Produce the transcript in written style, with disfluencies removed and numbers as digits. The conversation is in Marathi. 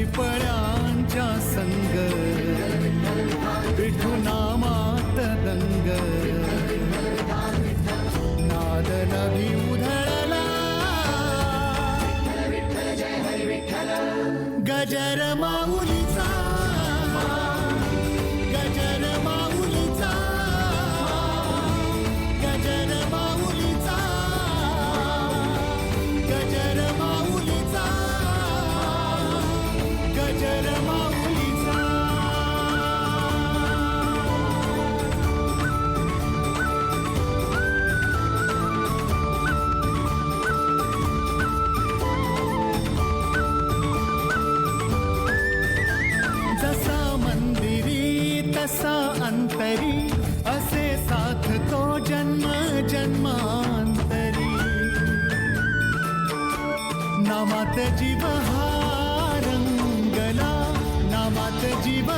पिपळ्यांच्या संग विठू नामात दंग नाद नभी उधळला गजर माऊलीचा गजर माऊलीचा गजर माऊलीचा गजर माऊलीचा गजर माऊलीचा जसा मंदिरी तसा अंतरी असे साथ तो जन्म जन्मांतरी नामात जीव हा रंगला नामात जीव